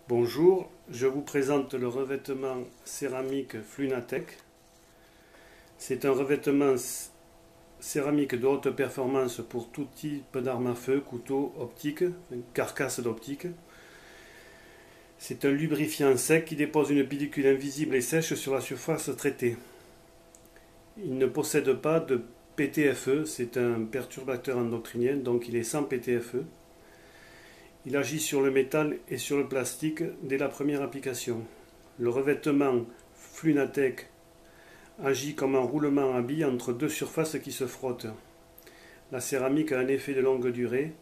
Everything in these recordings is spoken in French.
Bonjour, je vous présente le revêtement céramique Flunatec. C'est un revêtement céramique de haute performance pour tout type d'armes à feu, couteau, optique, carcasse d'optique. C'est un lubrifiant sec qui dépose une pellicule invisible et sèche sur la surface traitée. Il ne possède pas de PTFE, c'est un perturbateur endocrinien, donc il est sans PTFE. Il agit sur le métal et sur le plastique dès la première application. Le revêtement Flunatec agit comme un roulement à billes entre deux surfaces qui se frottent. La céramique a un effet de longue durée,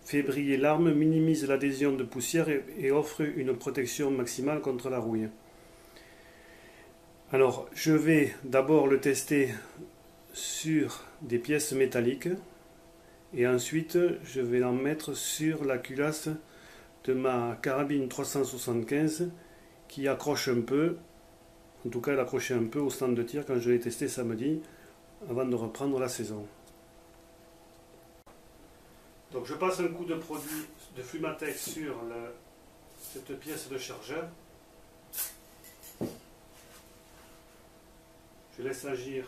fait briller l'arme, minimise l'adhésion de poussière et offre une protection maximale contre la rouille. Alors, je vais d'abord le tester sur des pièces métalliques et ensuite je vais en mettre sur la culasse de ma carabine 375 qui accroche un peu, en tout cas elle accrochait un peu au stand de tir quand je l'ai testé samedi avant de reprendre la saison. Donc je passe un coup de produit de Flunatec sur cette pièce de chargeur. Je laisse agir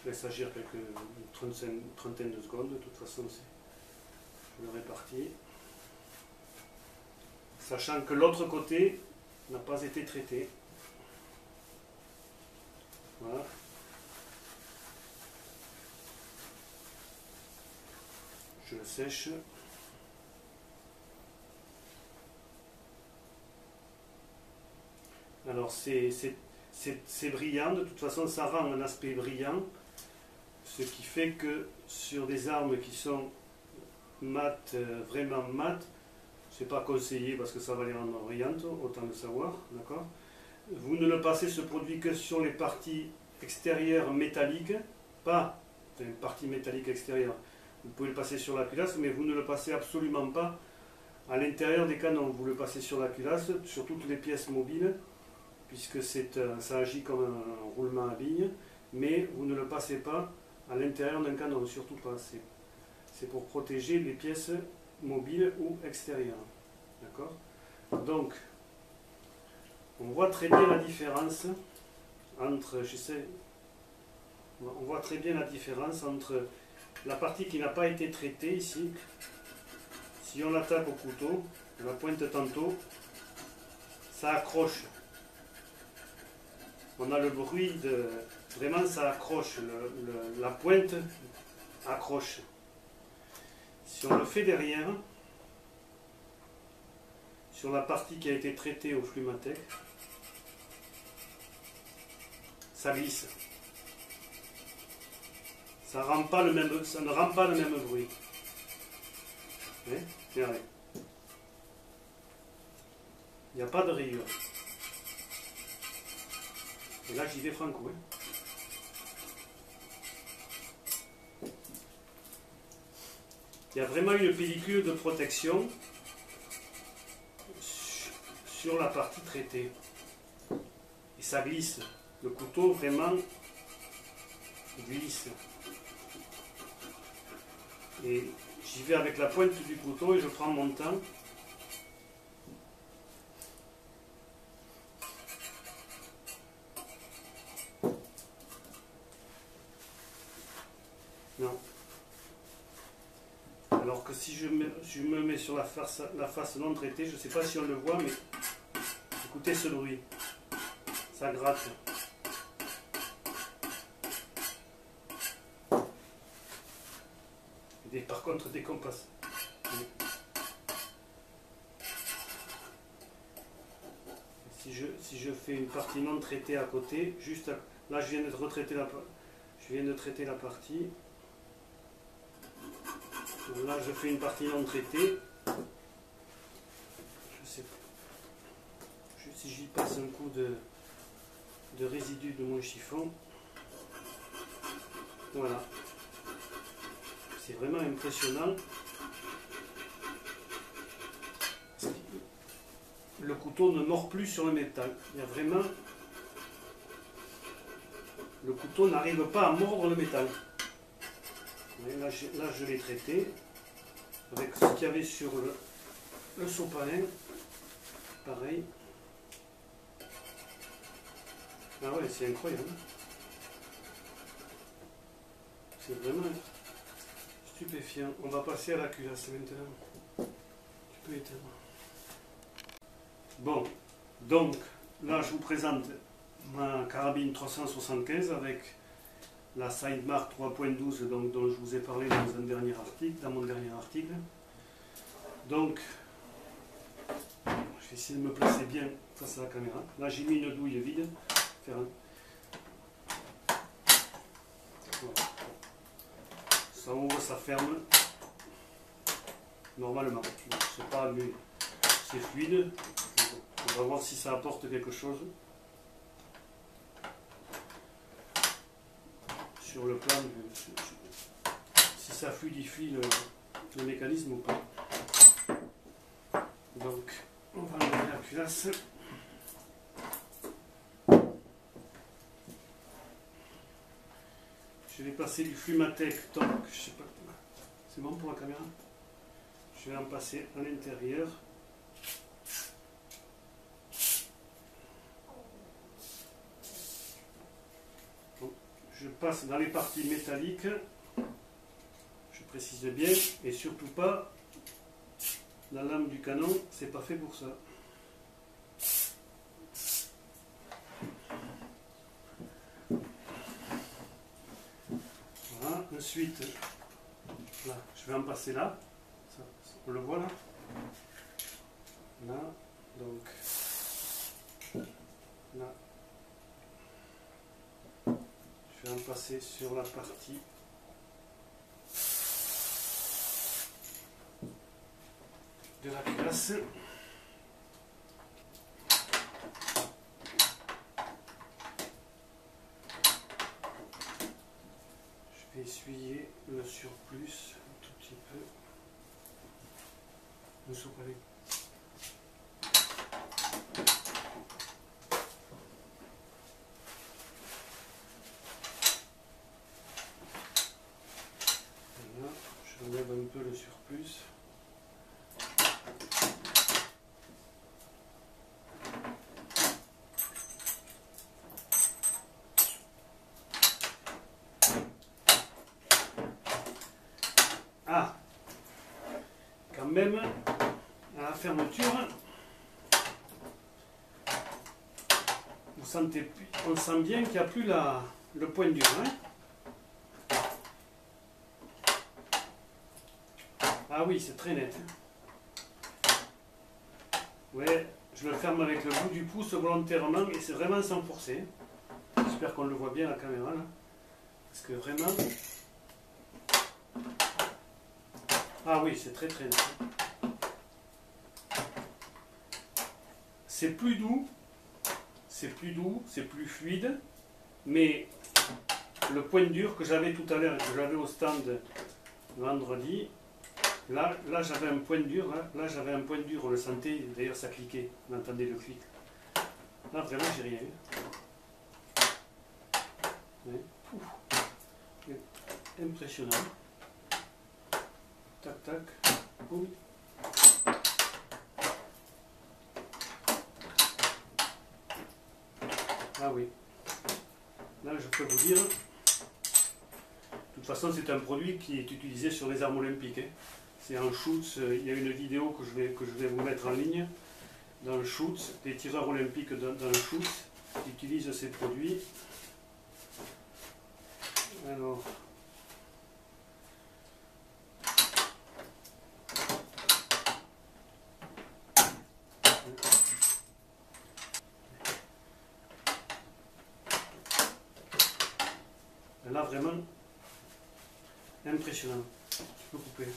une trentaine de secondes, de toute façon je le répartis. Sachant que l'autre côté n'a pas été traité. Voilà. Je le sèche. Alors c'est brillant, de toute façon ça rend un aspect brillant, ce qui fait que sur des armes qui sont mates, vraiment mates, c'est pas conseillé parce que ça va les rendre brillantes, autant le savoir, d'accord. Vous ne le passez ce produit que sur les parties extérieures métalliques, pas une partie métallique extérieure. Vous pouvez le passer sur la culasse, mais vous ne le passez absolument pas à l'intérieur des canons. Vous le passez sur la culasse, sur toutes les pièces mobiles, puisque ça agit comme un roulement à billes, mais vous ne le passez pas à l'intérieur d'un canon, surtout pas. C'est pour protéger les pièces mobiles ou extérieures. D'accord? Donc, on voit très bien la différence entre, on voit très bien la différence entre la partie qui n'a pas été traitée ici. Si on l'attaque au couteau, la pointe tantôt, ça accroche. On a le bruit de... Vraiment, ça accroche. La pointe accroche. Si on le fait derrière, sur la partie qui a été traitée au Flunatec, ça glisse. Ça ne rend pas le même bruit. Regardez. Il n'y a pas de rayure. Et là, j'y vais franco. Il y a vraiment une pellicule de protection sur la partie traitée. Et ça glisse. Le couteau vraiment glisse. Et j'y vais avec la pointe du couteau et je prends mon temps. Non. Alors que si je me mets sur la face non traitée, je ne sais pas si on le voit, mais écoutez ce bruit. Ça gratte. Et par contre, dès qu'on passe. Si je fais une partie non traitée à côté, juste là je viens de traiter la partie. Là je fais une partie non traitée. Je sais pas. Si j'y passe un coup de résidu de mon chiffon. Voilà. C'est vraiment impressionnant. Le couteau ne mord plus sur le métal. Il y a vraiment... Le couteau n'arrive pas à mordre le métal. Là, je l'ai traité avec ce qu'il y avait sur le sopalin, pareil. Ah ouais, c'est incroyable. C'est vraiment stupéfiant. On va passer à la culasse maintenant. Tu peux éteindre. Bon, donc là je vous présente ma carabine 375 avec la Sidemark 3.12 dont je vous ai parlé dans mon dernier article. Donc, je vais essayer de me placer bien face à la caméra. Là j'ai mis une douille vide. Voilà. Ça ouvre, ça ferme normalement. C'est pas, mais c'est fluide. On va voir si ça apporte quelque chose sur le plan si ça fluidifie le mécanisme ou pas. Donc on va enlever la culasse. Je vais passer du Flumatec, donc je sais pas, c'est bon pour la caméra? Je vais en passer à l'intérieur. Je passe dans les parties métalliques, je précise bien, et surtout pas la lame du canon, c'est pas fait pour ça. Voilà, ensuite, là, je vais en passer là, ça, on le voit là, là, donc, là. Je vais en passer sur la partie de la culasse. Je vais essuyer le surplus un tout petit peu. Le sopalin. J'enlève un peu le surplus. Ah, quand même, à la fermeture, on sent bien qu'il n'y a plus le point dur. Hein. Ah oui, c'est très net. Ouais, je le ferme avec le bout du pouce volontairement et c'est vraiment sans forcer. J'espère qu'on le voit bien à la caméra là. Parce que vraiment... Ah oui, c'est très net. C'est plus doux, c'est plus fluide, mais le point dur que j'avais tout à l'heure et que j'avais au stand vendredi, là j'avais un point dur, là j'avais un point dur, on le sentait, d'ailleurs ça cliquait, on entendait le clic. Là vraiment j'ai rien eu. Ouais. Impressionnant. Tac tac. Boum. Ah oui. Là je peux vous dire. De toute façon, c'est un produit qui est utilisé sur les armes olympiques. Hein. C'est en Schutz, il y a une vidéo que je vais vous mettre en ligne. Dans le Schutz, des tireurs olympiques dans le Schutz utilisent ces produits. Alors, là vraiment impressionnant. Tu peux couper.